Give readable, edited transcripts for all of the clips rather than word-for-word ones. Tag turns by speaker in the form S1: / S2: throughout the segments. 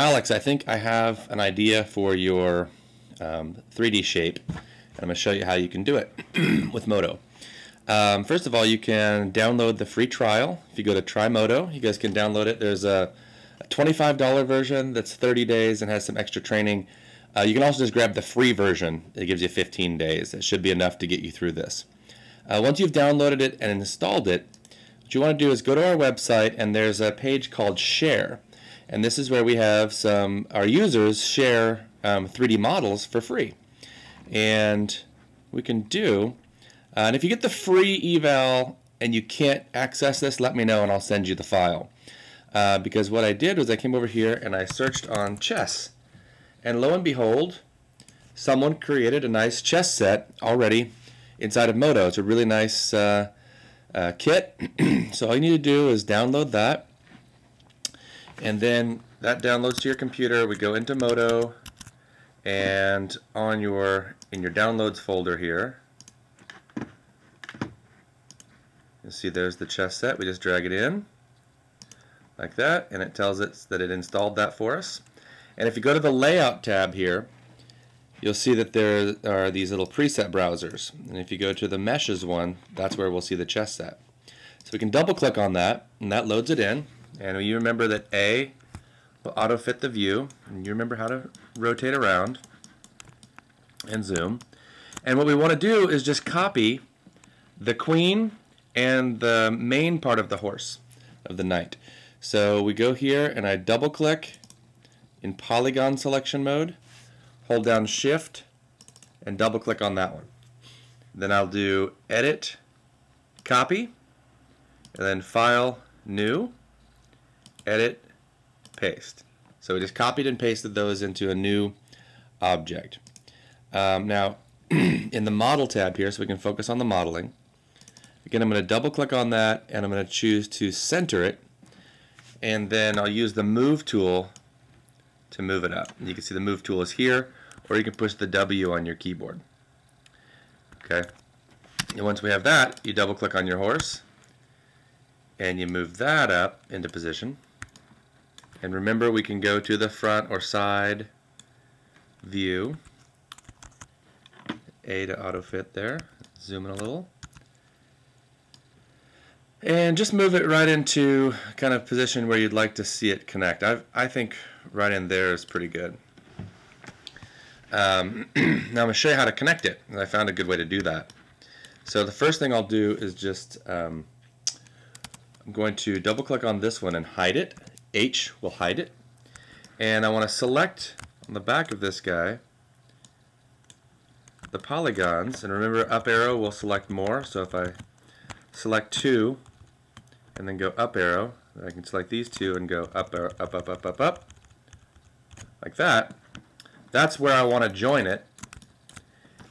S1: Alex, I think I have an idea for your 3D shape. I'm going to show you how you can do it with Modo. First of all, you can download the free trial. If you go to Try Modo, you guys can download it. There's a $25 version that's 30 days and has some extra training. You can also just grab the free version. It gives you 15 days. It should be enough to get you through this. Once you've downloaded it and installed it, what you want to do is go to our website, and there's a page called Share. And this is where we have our users share 3D models for free. And we can do, and if you get the free eval and you can't access this, let me know and I'll send you the file. Because what I did was I came over here and I searched on chess. And lo and behold, someone created a nice chess set already inside of Modo. It's a really nice kit. So all you need to do is download that. And then that downloads to your computer. We go into Modo, and in your downloads folder here, you'll see there's the chess set. We just drag it in like that, and it tells us that it installed that for us. And if you go to the Layout tab here, you'll see that there are these little preset browsers. And if you go to the Meshes one, that's where we'll see the chess set. So we can double click on that, and that loads it in. And you remember that A will auto fit the view, and you remember how to rotate around and zoom. And what we want to do is just copy the queen and the main part of the horse, of the knight. So we go here and I double click in polygon selection mode, hold down Shift and double click on that one. Then I'll do Edit, Copy, and then File, New, Edit, Paste. So we just copied and pasted those into a new object. Now in the Model tab here, so we can focus on the modeling, again I'm going to double click on that and I'm going to choose to center it, and then I'll use the Move tool to move it up. And you can see the Move tool is here, or you can push the W on your keyboard. Okay. And once we have that, you double click on your horse and you move that up into position. And remember, we can go to the front or side view. A to auto fit there. Zoom in a little. And just move it right into kind of position where you'd like to see it connect. I think right in there is pretty good. Now I'm going to show you how to connect it, and I found a good way to do that. So the first thing I'll do is just I'm going to double click on this one and hide it. H will hide it. And I want to select on the back of this guy the polygons, and remember up arrow will select more. So if I select 2 and then go up arrow, I can select these 2 and go up, up, up, up, up, up, like that. That's where I want to join it.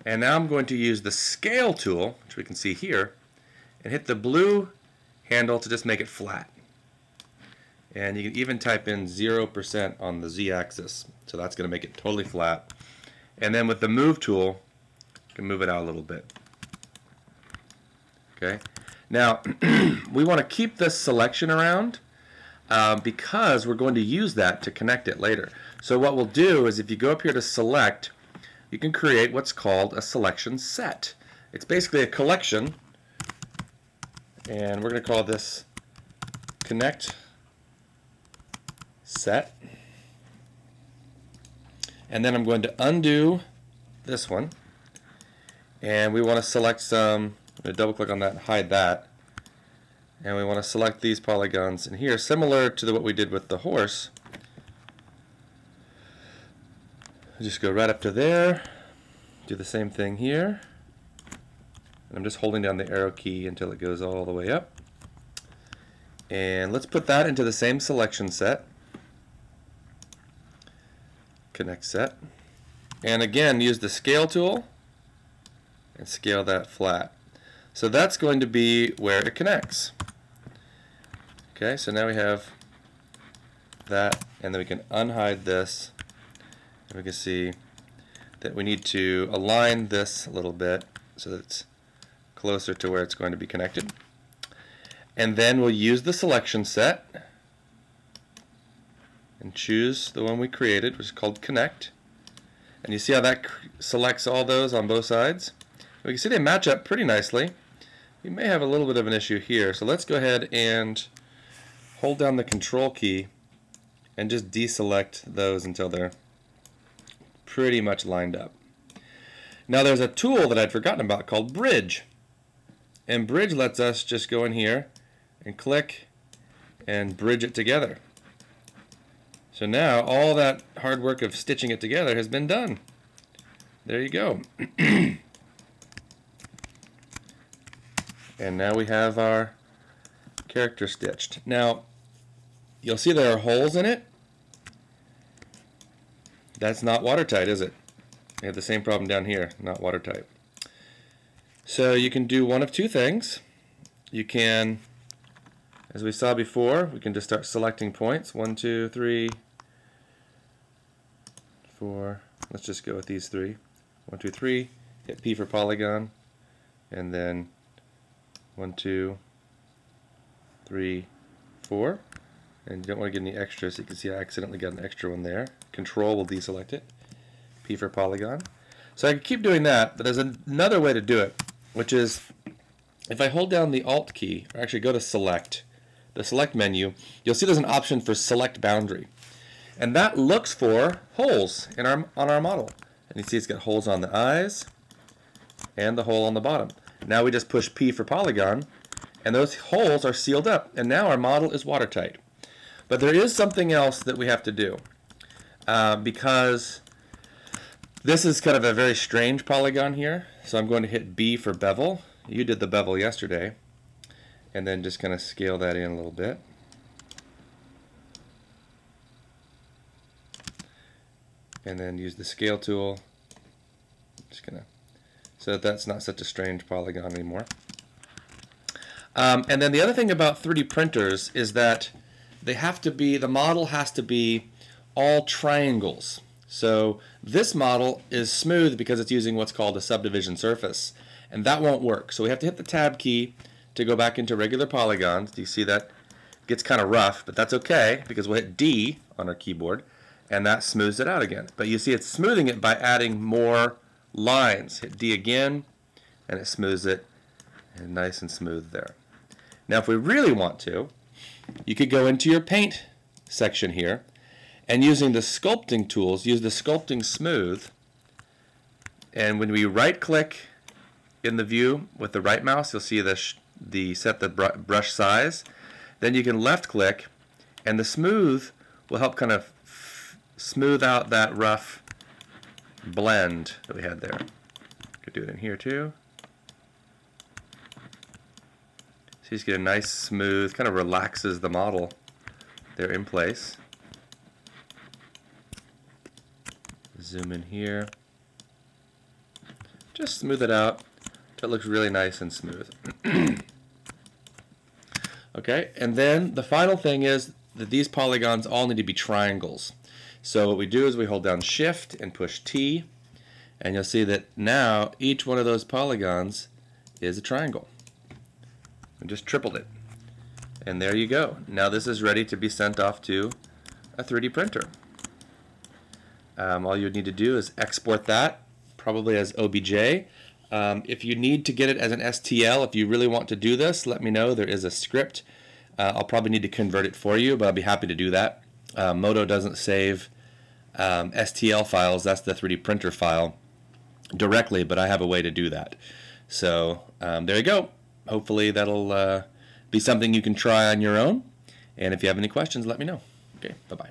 S1: And now I'm going to use the scale tool, which we can see here, and hit the blue handle to just make it flat. And you can even type in 0% on the z-axis, so that's going to make it totally flat. And then with the Move tool, you can move it out a little bit. Okay. Now we want to keep this selection around because we're going to use that to connect it later. So what we'll do is if you go up here to Select, you can create what's called a selection set. It's basically a collection, and we're going to call this Connect Set. And then I'm going to undo this one, and we want to select some. I'm going to double click on that and hide that, and we want to select these polygons in here, similar to what we did with the horse. Just go right up to there, do the same thing here, and I'm just holding down the arrow key until it goes all the way up. And let's put that into the same selection set, Connect Set, and again use the Scale tool and scale that flat. So that's going to be where it connects. Okay, so now we have that, and then we can unhide this, and we can see that we need to align this a little bit so that it's closer to where it's going to be connected. And then we'll use the selection set and choose the one we created, which is called Connect. And you see how that selects all those on both sides? We can see they match up pretty nicely. We may have a little bit of an issue here, so let's go ahead and hold down the Control key and just deselect those until they're pretty much lined up. Now there's a tool that I'd forgotten about called Bridge. And Bridge lets us just go in here and click and bridge it together. So now all that hard work of stitching it together has been done. There you go. And now we have our character stitched. Now you'll see there are holes in it. That's not watertight, is it? We have the same problem down here, not watertight. So you can do one of two things. You can, as we saw before, we can just start selecting points. 1, 2, 3, 4. Let's just go with these 3. 1, 2, 3. Hit P for polygon. And then 1, 2, 3, 4. And you don't want to get any extras. You can see I accidentally got an extra one there. Control will deselect it. P for polygon. So I can keep doing that, but there's another way to do it, which is if I hold down the Alt key, or actually go to Select, the Select menu, you'll see there's an option for Select Boundary. And that looks for holes on our model. And you see it's got holes on the eyes and the hole on the bottom. Now we just push P for polygon, and those holes are sealed up, and now our model is watertight. But there is something else that we have to do, because this is kind of a very strange polygon here. So I'm going to hit B for bevel. You did the bevel yesterday. And then just kind of scale that in a little bit. And then use the scale tool. Just gonna, so that that's not such a strange polygon anymore. And then the other thing about 3D printers is that they have to be, the model has to be all triangles. So this model is smooth because it's using what's called a subdivision surface, and that won't work. So we have to hit the Tab key to go back into regular polygons. Do you see that? It gets kind of rough, but that's okay because we'll hit D on our keyboard and that smooths it out again. But you see it's smoothing it by adding more lines. Hit D again and it smooths it, and nice and smooth there. Now if we really want to, you could go into your paint section here, and using the sculpting tools, use the sculpting smooth, and when we right click in the view with the right mouse, you'll see set the brush size. Then you can left click, and the smooth will help kind of smooth out that rough blend that we had there. Could do it in here too. So you just get a nice smooth, kind of relaxes the model there in place. Zoom in here. Just smooth it out till it looks really nice and smooth. Okay, and then the final thing is that these polygons all need to be triangles. So what we do is we hold down Shift and push T, and you'll see that now each one of those polygons is a triangle. We just tripled it. And there you go. Now this is ready to be sent off to a 3D printer. All you would need to do is export that, probably as OBJ. If you need to get it as an STL, if you really want to do this, let me know. There is a script. I'll probably need to convert it for you, but I'll be happy to do that. Moto doesn't save STL files, that's the 3D printer file, directly, but I have a way to do that. So there you go. Hopefully that'll be something you can try on your own. And if you have any questions, let me know. Okay, bye-bye.